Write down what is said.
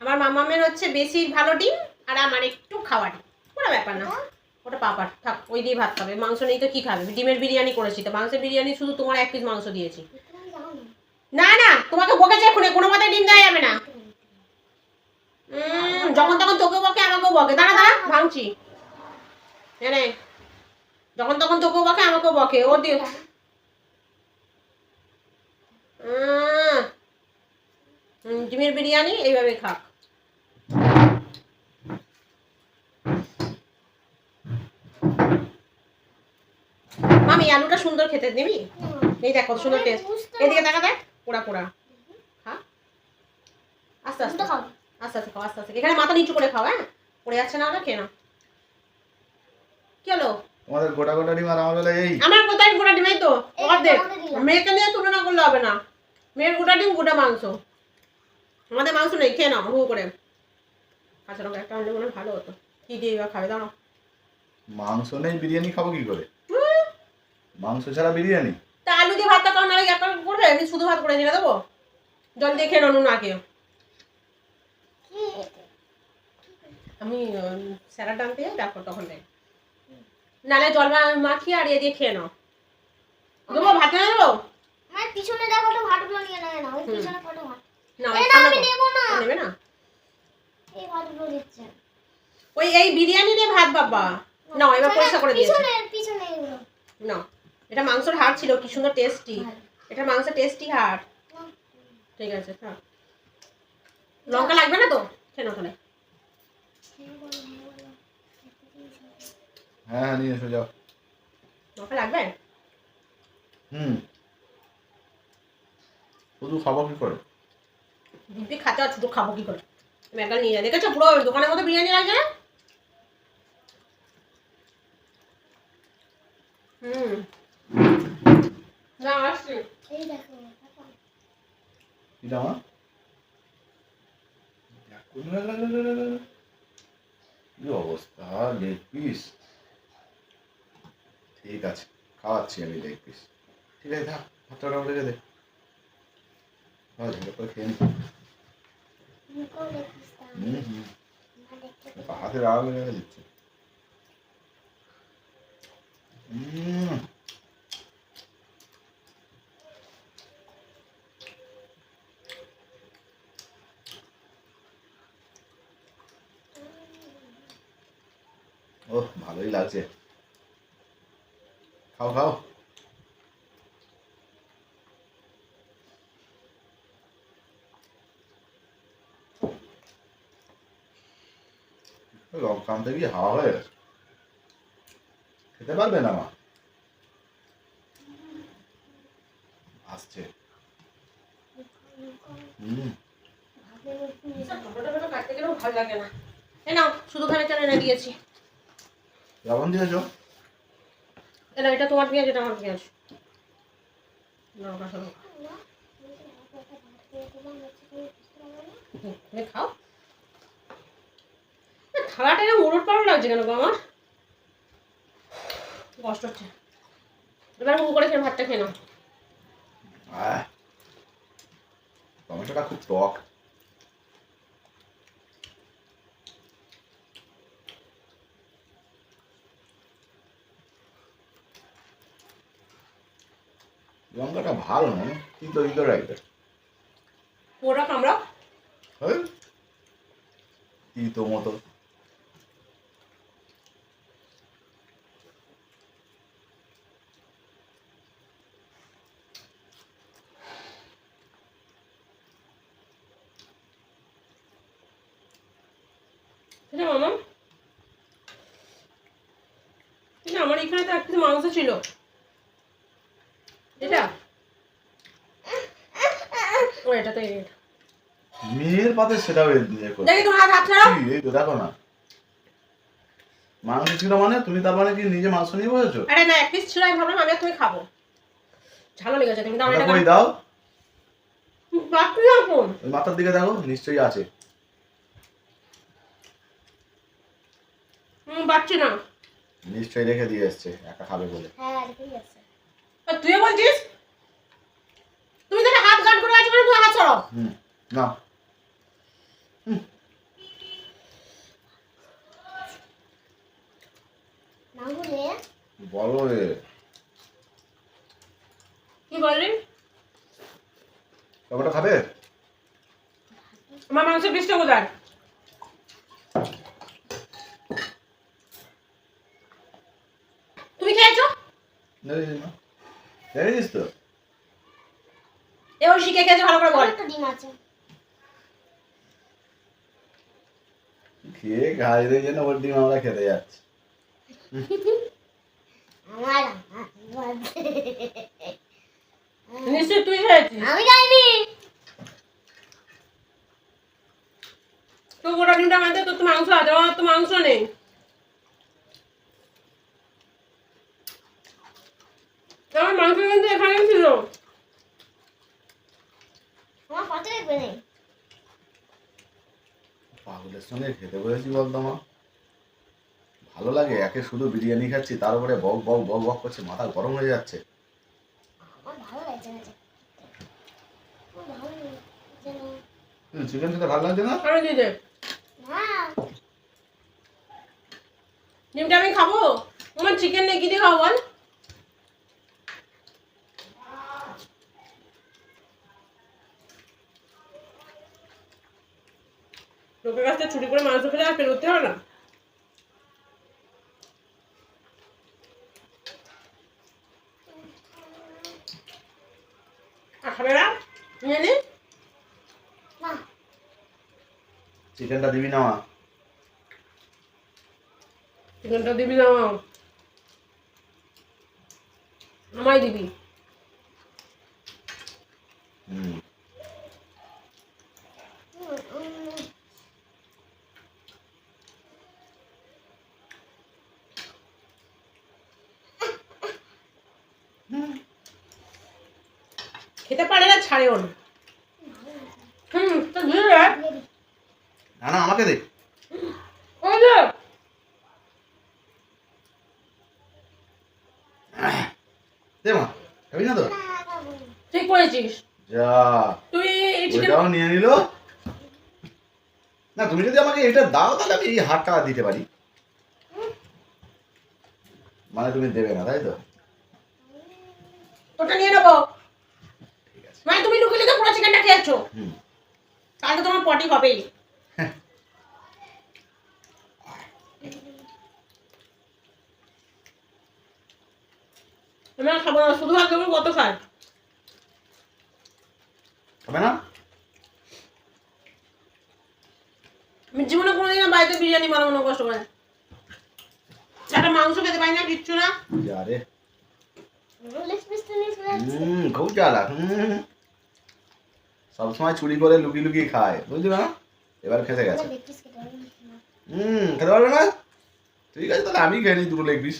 আমার মামামের হচ্ছে বেশি ভালো ডিম আর আমার একটু খাওয়া ডিম, কোনো ব্যাপার না। ওটা পাপার, থাক, ওই দিয়ে ভাত খাবে। মাংস নেই তো কি খাবে? ডিমের বিরিয়ানি করেছি তো, মাংসের বিরিয়ানি শুধু তোমার 1 পিস মাংস দিয়েছি। না না, তোমাকে বকেছে এক্ষুনি, কোনো মতে ডিম দেওয়া যাবে না। যখন তখন তোকেও বকে আমাকেও বকে। দাঁড়া দাঁড়া, ভাঙছি। এনে যখন তখন তোকেও বকে আমাকেও বকে। ও দিয়ে ডিমের বিরিয়ানি এইভাবে খাক। মামি আলুটা সুন্দর খেতে দিবি? এই দেখ কত সুন্দর টেস্ট। এদিকে দেখা দেখ, পোড়া পোড়া। হ্যাঁ, আস্তে আস্তে খাও, আস্তে আস্তে খাও, আস্তে আস্তে। এখানে মাথা নিচু করে খাও, হ্যাঁ? পড়ে যাচ্ছে না, খেয়ে নাও। কি হলো তোমাদের গোটা গোটা ডিম আর আমার বেলায় এই? আমার কোথায় গোটা ডিমই তো অর্ধেক। মেয়েকে নিয়ে তুলনা করলে হবে না। মেয়ের গোটা ডিম গোটা মাংস, আমাদের মাংস নেই। খেয়ে নাও হু করে। কাঁচা লঙ্কা একটা আনলে মনে ভালো হতো। কি দিয়ে বা খাবে? দাও। মাংস নেই, বিরিয়ানি খাবো কি করে? মাংস ছাড়া বিরিয়ানি? তা আলু দিয়ে ভাতটা কারণ আগে একটা করবে, আমি শুধু ভাত করে নিয়ে দেবো। জল দিয়ে খেয়ে নাও না কেউ। আমি স্যালাড আনতে যাই, তারপর তখন দেয়। নালে জল মাখিয়ে আর দিয়ে খেয়ে নাও। দেবো ভাতে দেবো। আমার পিছনে দেখো তো ভাতগুলো নিয়ে নাও না, ওই পিছনে কত ভাত। না আমি নেব না। নেবে না? এই ভাতগুলো দিচ্ছে। ওই এই বিরিয়ানি রে ভাত বাবা। না এবার পরিষ্কার করে দিয়েছি। পিছনে এগুলো। না, এটা মাংসের হাড় ছিল, কি সুন্দর টেস্টি। এটা মাংসের টেস্টি হাড়। ঠিক আছে, থাক। লঙ্কা লাগবে না তো? খেয়ে নাও তাহলে। হ্যাঁ নিয়ে এসো, যাও। লঙ্কা লাগবে? শুধু খাবো কি করে? দিদি খাতে আর ছোটো খাবো কি করে? আমি একবার নিয়ে যাই। দেখেছো পুরো দোকানের মতো বিরিয়ানি লাগছে না? না আসছি। এই দেখো এটা আমার কি অবস্থা, লেগ পিস। ঠিক আছে, খাওয়াচ্ছি আমি লেগ পিস। ঠিক আছে, থাক, ভাতটা ওটা রেখে দে। খেয়ে নি। হাতে রাগ লেগে দিচ্ছে। ওহ, ভালোই লাগছে। খাও খাও। লঙ্কা আনতে গিয়ে হাওয়া হয়ে গেছে, খেতে পারবে না মা। আসছে। কাটতে গেলেও ভালো লাগে না। নাও, শুধু খানে চাল এনে দিয়েছি। লবণ দিয়েছো? এটা তোমার পেঁয়াজ, এটা আমার পেঁয়াজ। খাও। থালাটা এরকম উলট পালট লাগছে কেন গো আমার? কষ্ট হচ্ছে। এবার হু করে খেয়ে ভাতটা খেয়ে নাও। টমেটোটা খুব টক। লঙ্কাটা ভালো না, তিতো তিতো লাগবে। পুরোটা কামড়া। তিতো মতো। মামা, আমার এখানে তো একটা মাংস ছিল। এটা ও, এটা তো মেয়ের পাতে সেটাও দেখি তোমার হাত ছাড়াও। এই তো দেখো না, মাংস ছিল মানে তুমি তার মানে কি নিজে মাংস নিয়ে বসেছো? আরে না, এক পিস ছিল, আমি ভাবলাম আমি তুমি খাবো। ঝালো লেগেছে তুমি দাও এটা। কই দাও? বাকি না কোন? ওই মাথার দিকে দেখো, নিশ্চয়ই আছে। বাচ্চি না। নিশ্চয়ই রেখে দিয়ে এসছে একা খাবে বলে। হ্যাঁ রেখে দিয়েছে। তুইও বলছিস? তুমি তাহলে হাত গার্ড করে আছো মানে করো। না মাংস নে বলো রে কি বললি? টমেটো খাবে? আমার মাংসের পিসটা কোথায়? তুমি খেয়েছো? দেখেছিস তো এবার শিখে খেয়েছো ভালো করে বল। একটা ডিম আছে খেয়ে গাড়িতে জন্য ওর ডিম আমরা খেতে যাচ্ছি। আমার নিশ্চয়ই তুই খেয়েছিস। আমি খাইনি তো গোটা ডিমটা মাঝে তোর তো মাংস আছে, আমার তো মাংস নেই। আমার মাংস কিন্তু এখানে ছিল। আমার পাতে দেখবে নেই পাগলের সঙ্গে খেতে বসেছি বলতো মা, ভালো লাগে। একে শুধু বিরিয়ানি খাচ্ছি, তার উপরে বক বক বক বক করছে, মাথা গরম হয়ে যাচ্ছে। আমার ভালো লাগছে না আমার ভালো লাগছে না চিকেন খেতে ভালো লাগছে না? আমি দিয়ে দে। না ডিমটা আমি খাবো? আমার চিকেন নেই, কি দিয়ে খাবো বল? লোকের কাছ থেকে চুরি করে মাংস খেলে আর ফেরোতে হবে না। আর খাবে না? নিয়ে নে। না চিকেনটা দিবি না মা? চিকেনটা দিবি না, আমায় দিবি। হুম খেতে পারে না, ছাড়েও না। তো দিয়ে দে। না না আমাকে দে। ওই যে দে মা, খাবি না তো? ঠিক করেছিস যা, তুই। এই চিকেন ওইটাও নিয়ে নিল। না তুমি যদি আমাকে এটা দাও তাহলে আমি এই হাতটা দিতে পারি। মানে তুমি দেবে না তাই তো? ওটা নিয়ে নেবো। ঠিক আছে। মানে তুমি লুকিয়ে তো পুরো চিকেনটা খেয়েছো, হুম তাহলে তো তোমার পটি হবেই। আমি আর খাবো না, শুধু ভাত দেবো, কত খায়। হবে না? আমি জীবনে কোনোদিন বাড়িতে বিরিয়ানি বানাবো না কষ্ট করে। একটা মাংস খেতে পাই না, কিচ্ছু না। যা রে। লেগ পিসটা নিয়ে চলে যাচ্ছে খুব জ্বালা। সবসময় চুরি করে লুকিয়ে লুকিয়ে খায়, বুঝলি না? এবার খেতে গেছে। লেগ পিস খেতে পারবো না খেতে পারবে না? ঠিক আছে তাহলে আমি খেয়ে নিই দুটো লেগ পিস।